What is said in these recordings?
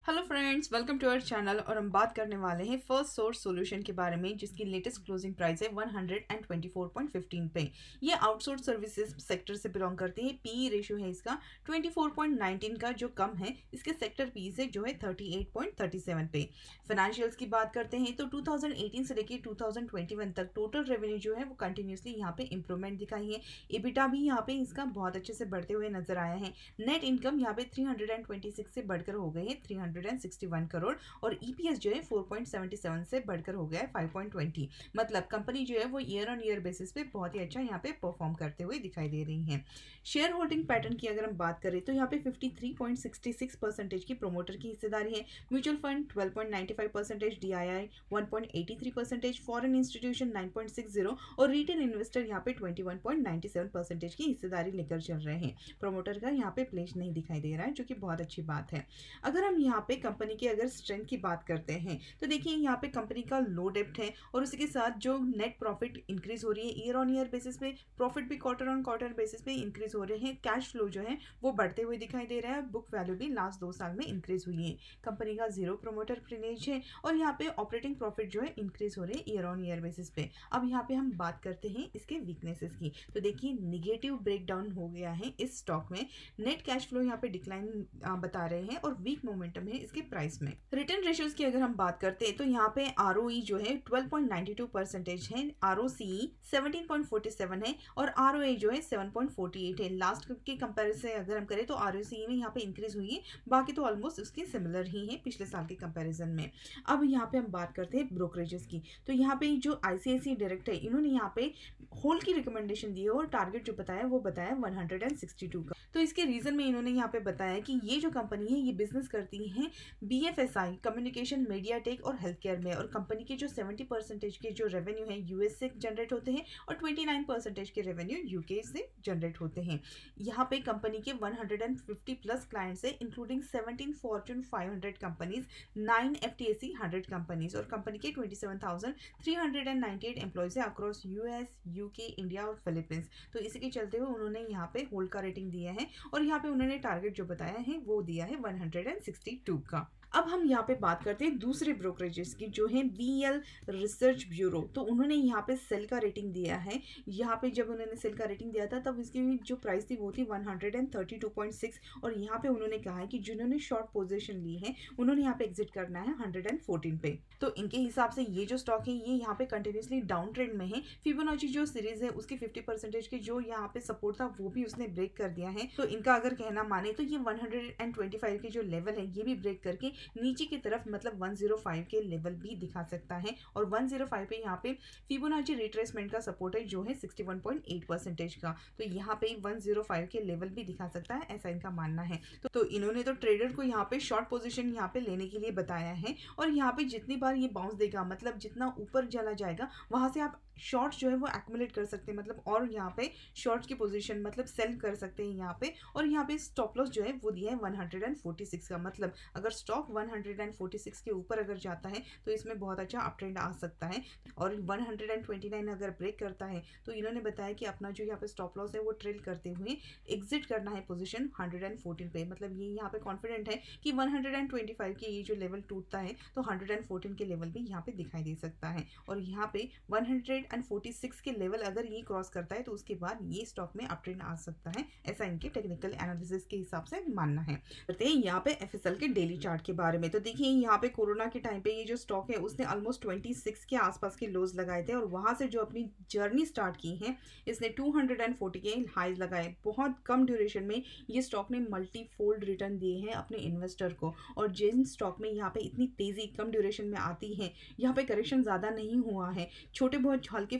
Hello friends, welcome to our channel. और हम बात करने वाले हैं फर्स्ट सोर्स सॉल्यूशन के बारे में, जिसकी लेटेस्ट क्लोजिंग प्राइस है 124.15 पे। ये आउटसोर्स सर्विसेज सेक्टर से बिलोंग करते हैं। पीई रेशियो है इसका 24.19 का, जो कम है। इसके सेक्टर पी से जो है 38.37 पे। फाइनेंशियल्स की बात करते हैं तो 2018 से लेकर 2021 तक टोटल रेवेन्यू जो है वो कंटिन्यूसली यहाँ पे इंप्रूवमेंट दिखाई है। एबिटा भी यहाँ पे इसका बहुत अच्छे से बढ़ते हुए नजर आया है। नेट इनकम यहाँ पे 326 से बढ़कर हो गई है 361 करोड़, और ईपीएस जो है 4.77 से बढ़कर हो गया है 5.20। मतलब कंपनी जो है वो ईयर ऑन ईयर बेसिस पे बहुत ही अच्छा यहाँ पे परफॉर्म करते हुए दिखाई दे रही है। शेयर होल्डिंग पैटर्न की अगर हम बात करें तो यहाँ पे 53.66% की प्रोमोटर की हिस्सेदारी है। Mutual fund 12.95%, DII 1.83%, foreign institution 9.60 और रिटेल इन्वेस्टर यहाँ पे 21.97% की हिस्सेदारी लेकर चल रहे हैं। प्रोमोटर का यहाँ पे प्लेस नहीं दिखाई दे रहा है, जो कि बहुत अच्छी बात है। अगर हम यहाँ पे कंपनी की अगर स्ट्रेंथ की बात करते हैं तो देखिए यहाँ पे कंपनी का लो डेप्ट है, और उसी के साथ जो नेट प्रॉफिट इंक्रीज हो रही है ईयर ऑन ईयर बेसिस पे, प्रॉफिट भी क्वार्टर ऑन क्वार्टर बेसिस पे इंक्रीज हो रहे हैं। कैश फ्लो जो है वो बढ़ते हुए दिखाई दे रहा है। बुक वैल्यू भी लास्ट 2 साल में इंक्रीज हुई है। कंपनी का जीरो प्रोमोटर प्रिविलेज है, और यहाँ पे ऑपरेटिंग प्रॉफिट जो है इंक्रीज हो रहे हैं ईयर ऑन ईयर बेसिस पे। अब यहाँ पे हम बात करते हैं इसके वीकनेसेस की, तो देखिए निगेटिव ब्रेकडाउन हो गया है इस स्टॉक में। नेट कैश फ्लो यहाँ पे डिक्लाइन बता रहे हैं, और वीक मोमेंटम है इसके प्राइस में। रिटर्न रेशियोज की अगर हम बात करते हैं तो यहाँ पे आरओई जो है 12.92% है, आरओसीई 17.47 है, और आरओए जो है 7.48 है। लास्ट के कंपेरिजन से अगर हम करें तो आरओसीई में यहाँ पे इंक्रीज हुई है, बाकी तो ऑलमोस्ट उसके सिमिलर ही है पिछले साल के कंपेरिजन में। अब यहाँ पे हम बात करते हैं ब्रोकरेजेस की, तो यहाँ पे जो आईसीआईसीआई डायरेक्ट है, इन्होंने यहाँ पे होल्ड की रिकमेंडेशन दी है, और टारगेट जो बताया वो बताया 162 का। तो इसके रीजन में इन्होंने यहाँ पे बताया कि ये जो कंपनी है ये बिजनेस करती है बीएफएसआई, कम्युनिकेशन, मीडिया टेक और हेल्थ केयर में, और कंपनी के जो 70% के जो रेवेन्यू है यूएस से जनरेट होते हैं, और 29% के रेवेन्यू यूके से जनरेट होते हैं। यहाँ पे कंपनी के 150 प्लस क्लाइंट्स है, इंक्लूडिंग 17 फॉर्च्यून 500 कंपनीज, 9 एफटीएसी 100 कंपनीज, और कंपनी के 27,398 एम्प्लॉयज है अक्रॉस यूएस, यूके, इंडिया और फिलीपींस। तो इसी के चलते हुए उन्होंने यहाँ पे होल्ड का रेटिंग दिया है, और यहाँ पे उन्होंने टारगेट जो बताया है वो दिया है 162 का। अब हम यहाँ पे बात करते हैं दूसरे ब्रोकरेजेस की, जो है बीएल रिसर्च ब्यूरो। तो उन्होंने यहाँ पे सेल का रेटिंग दिया है। यहाँ पे जब उन्होंने सेल का रेटिंग दिया था तब इसकी जो प्राइस थी वो थी 132.6, और यहाँ पे उन्होंने कहा है कि जिन्होंने शॉर्ट पोजीशन ली है उन्होंने यहाँ पे एग्जिट करना है 114 पे। तो इनके हिसाब से ये जो स्टॉक है ये यहाँ पे कंटिन्यूसली डाउन ट्रेंड में है। फिबोनाची जो सीरीज है उसकी 50% के जो यहाँ पे सपोर्ट था वो भी उसने ब्रेक कर दिया है। तो इनका अगर कहना माने तो ये 125 के जो लेवल है ये भी ब्रेक करके नीचे की तरफ मतलब 105 के लेवल भी दिखा सकता है, और 105 पे यहाँ पे फिबोनाची रिट्रेसमेंट का सपोर्ट है जो है 61.8% का। तो यहाँ पे 105 के लेवल भी दिखा सकता है, ऐसा इनका मानना है। तो इन्होंने तो ट्रेडर को यहाँ पे शॉर्ट पोजीशन यहाँ पे लेने के लिए बताया है, और यहाँ पे जितनी बार ये बाउंस देगा मतलब जितना ऊपर चला जाएगा वहां से आप शॉर्ट्स जो है वो एक्यूमुलेट कर सकते हैं, मतलब और यहाँ पे शॉर्ट्स की पोजीशन मतलब सेल कर सकते हैं यहाँ पे। और यहाँ पे स्टॉप लॉस जो है वो दिया है 146 का, मतलब अगर स्टॉक 146 के ऊपर अगर जाता है तो इसमें बहुत अच्छा अप ट्रेंड आ सकता है, और 129 अगर ब्रेक करता है तो इन्होंने बताया कि अपना जो यहाँ पे स्टॉप लॉस है वो ट्रेल करते हुए एग्जिट करना है पोजीशन 114 पे। मतलब ये यहाँ पे कॉन्फिडेंट है कि 125 के ये जो लेवल टूटता है तो 114 के लेवल भी यहाँ पे दिखाई दे सकता है, और यहाँ पे 146 के लेवल अगर ये क्रॉस करता है तो उसके बाद ये स्टॉक में अप ट्रेंड आ सकता है, ऐसा इनके टेक्निकल एनालिसिस के हिसाब से मानना है। करते हैं यहाँ पे एफएसएल के डेली चार्ट के बारे में, तो देखिए यहाँ पे कोरोना के टाइम पे ये जो स्टॉक है उसने ऑलमोस्ट 26 के आसपास के लोज लगाए थे, और वहां से जो अपनी जर्नी स्टार्ट की है इसने 240 के हाईज लगाए। बहुत कम ड्यूरेशन में ये स्टॉक ने मल्टी फोल्ड रिटर्न दिए हैं अपने इन्वेस्टर को, और जिन स्टॉक में यहाँ पे इतनी तेजी कम ड्यूरेशन में आती है, यहाँ पे करेक्शन ज़्यादा नहीं हुआ है, छोटे बहुत हल्के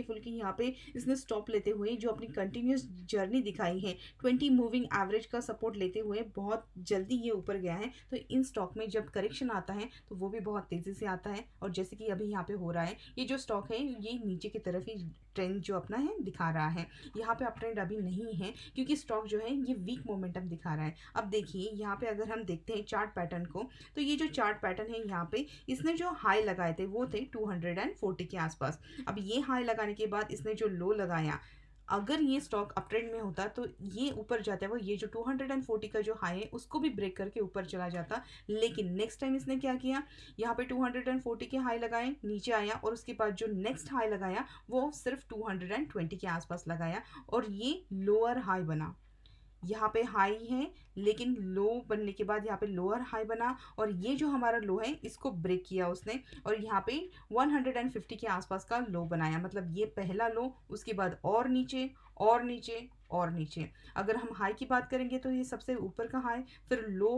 फुल्के यहाँ पे इसने स्टॉप लेते हुए जो अपनी कंटिन्यूस जर्नी दिखाई है 20 मूविंग एवरेज का सपोर्ट लेते हुए बहुत जल्दी ये ऊपर गया है। तो इन स्टॉक में जब करेक्शन आता है तो वो भी बहुत तेज़ी से आता है, और जैसे कि अभी यहाँ पे हो रहा है ये जो स्टॉक है ये नीचे की तरफ ही ट्रेंड जो अपना है दिखा रहा है। यहाँ पे अप ट्रेंड अभी नहीं है क्योंकि स्टॉक जो है ये वीक मोमेंटम दिखा रहा है। अब देखिए यहाँ पे अगर हम देखते हैं चार्ट पैटर्न को, तो ये जो चार्ट पैटर्न है यहाँ पे इसने जो हाई लगाए थे वो थे 240 के आसपास। अब ये हाई लगाने के बाद इसने जो लो लगाया अगर ये स्टॉक अप ट्रेंड में होता तो ये ऊपर जाता है, वो ये जो 240 का जो हाई है उसको भी ब्रेक करके ऊपर चला जाता। लेकिन नेक्स्ट टाइम इसने क्या किया, यहाँ पे 240 के हाई लगाए, नीचे आया और उसके बाद जो नेक्स्ट हाई लगाया वो सिर्फ 220 के आसपास लगाया और ये लोअर हाई बना। यहाँ पे हाई है लेकिन लो बनने के बाद यहाँ पे लोअर हाई बना और ये जो हमारा लो है इसको ब्रेक किया उसने और यहाँ पे 150 के आसपास का लो बनाया। मतलब ये पहला लो, उसके बाद और नीचे और नीचे और नीचे। अगर हम हाई की बात करेंगे तो ये सबसे ऊपर का हाई, फिर लो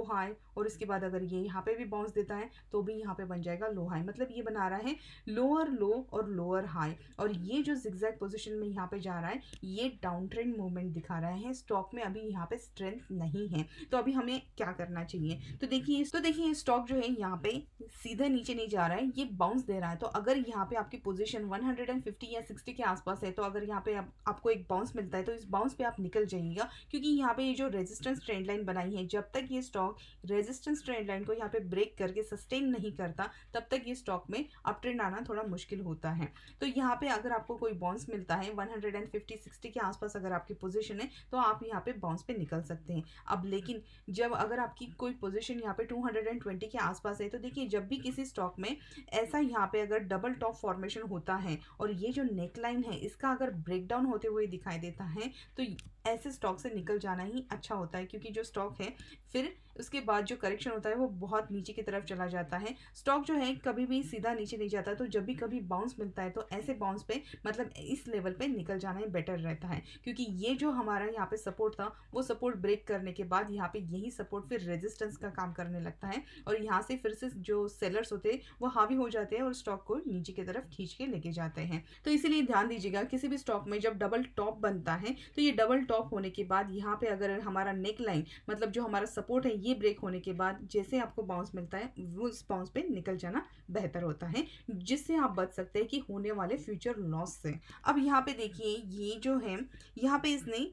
हाई और इसके बाद अगर ये यहाँ पे भी बाउंस देता है तो भी यहाँ पे बन जाएगा लो हाई। मतलब ये बना रहा है लोअर लो और लोअर हाई। और ये जो जिगजैग पोजीशन में यहाँ पे जा रहा है ये डाउन ट्रेंड मूवमेंट दिखा रहा है। स्टॉक में अभी यहाँ पे स्ट्रेंथ नहीं है, तो अभी हमें क्या करना चाहिए। तो देखिए स्टॉक जो है यहाँ पे सीधे नीचे नहीं जा रहा है, ये बाउंस दे रहा है। तो अगर यहाँ पे आपकी पोजीशन 150 या 60 के आसपास है तो अगर यहाँ पे आपको एक बाउंस मिलता है तो इस बाउंस पे आप निकल जाइएगा, क्योंकि यहाँ पे ये जो रेजिस्टेंस ट्रेंड लाइन बनाई है, जब तक ये स्टॉक रेजिस्टेंस ट्रेंड लाइन को यहाँ पे ब्रेक करके सस्टेन नहीं करता तब तक ये स्टॉक में अप ट्रेंड आना थोड़ा मुश्किल होता है। तो यहाँ पे अगर आपको कोई बाउंस मिलता है 150-60 के आसपास अगर आपकी पोजीशन है तो आप यहाँ पे बाउंस पे निकल सकते हैं। अब लेकिन जब अगर आपकी कोई पोजीशन यहाँ पे 220 के आसपास है तो देखिए जब भी किसी स्टॉक में ऐसा यहाँ पे अगर डबल टॉप फॉर्मेशन होता है और ये जो नेक लाइन है इसका अगर ब्रेकडाउन होते हुए दिखाई देता है तो ऐसे स्टॉक से निकल जाना ही अच्छा होता है, क्योंकि जो स्टॉक है फिर उसके बाद जो करेक्शन होता है वो बहुत नीचे की तरफ चला जाता है। स्टॉक जो है कभी भी सीधा नीचे नहीं जाता, तो जब भी कभी बाउंस मिलता है तो ऐसे बाउंस पे मतलब इस लेवल पे निकल जाना ही बेटर रहता है, क्योंकि ये जो हमारा यहाँ पे सपोर्ट था वो सपोर्ट ब्रेक करने के बाद यहाँ पे यही सपोर्ट फिर रेजिस्टेंस का काम करने लगता है और यहाँ से फिर से जो सेलर्स होते हैं वो हावी हो जाते हैं और स्टॉक को नीचे की तरफ खींच के लेके जाते हैं। तो इसीलिए ध्यान दीजिएगा किसी भी स्टॉक में जब डबल टॉप बनता है तो ये डबल टॉप होने के बाद यहाँ पे अगर हमारा नेक लाइन मतलब जो हमारा सपोर्ट है ये ब्रेक होने के बाद जैसे आपको बाउंस मिलता है वो उस बाउंस पे निकल जाना बेहतर होता है, जिससे आप बच सकते हैं कि होने वाले फ्यूचर लॉस से। अब यहाँ पे देखिए ये जो है यहाँ पे इसने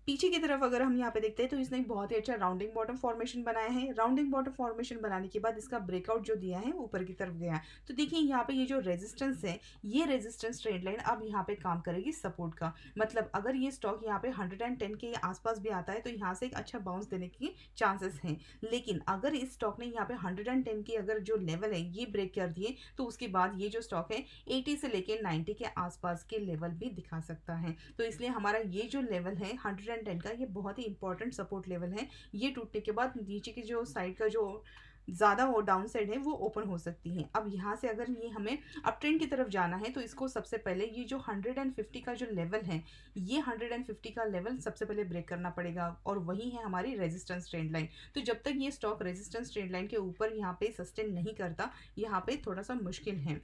पीछे की तरफ अगर हम यहाँ पे देखते हैं तो इसने एक बहुत ही अच्छा राउंडिंग बॉटम फॉर्मेशन बनाया है। राउंडिंग बॉटम फॉर्मेशन बनाने के बाद इसका ब्रेकआउट जो दिया है ऊपर की तरफ गया है। तो देखिए यहाँ पे ये जो रेजिस्टेंस है ये रेजिस्टेंस ट्रेंड लाइन अब यहाँ पे काम करेगी सपोर्ट का। मतलब अगर ये स्टॉक यहाँ पे 110 के आसपास भी आता है तो यहाँ से एक अच्छा बाउंस देने की चांसेस हैं। लेकिन अगर इस स्टॉक ने यहाँ पे 110 की अगर जो लेवल है ये ब्रेक कर दिए तो उसके बाद ये जो स्टॉक है 80 से लेके 90 के आसपास के लेवल भी दिखा सकता है। तो इसलिए हमारा ये जो लेवल है 110 का ये बहुत ही इंपॉर्टेंट सपोर्ट लेवल है। ये टूटने के बाद नीचे की जो साइड का जो ज़्यादा वो डाउन साइड है वो ओपन हो सकती है। अब यहाँ से अगर ये हमें अप ट्रेंड की तरफ जाना है तो इसको सबसे पहले ये जो 150 का जो लेवल है ये 150 का लेवल सबसे पहले ब्रेक करना पड़ेगा और वही है हमारी रेजिस्टेंस ट्रेंड लाइन। तो जब तक ये स्टॉक रेजिस्टेंस ट्रेंड लाइन के ऊपर यहाँ पे सस्टेन नहीं करता यहाँ पे थोड़ा सा मुश्किल है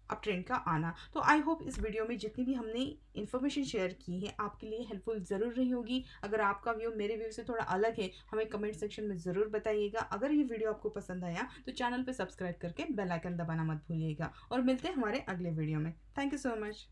अप ट्रेंड का आना। तो आई होप इस वीडियो में जितनी भी हमने इन्फॉर्मेशन शेयर की है आपके लिए हेल्पफुल ज़रूर रही होगी। अगर आपका व्यू मेरे व्यू से थोड़ा अलग है हमें कमेंट सेक्शन में ज़रूर बताइएगा। अगर ये वीडियो आपको पसंद आया तो चैनल पे सब्सक्राइब करके बेल आइकन दबाना मत भूलिएगा और मिलते हैं हमारे अगले वीडियो में। Thank you so much.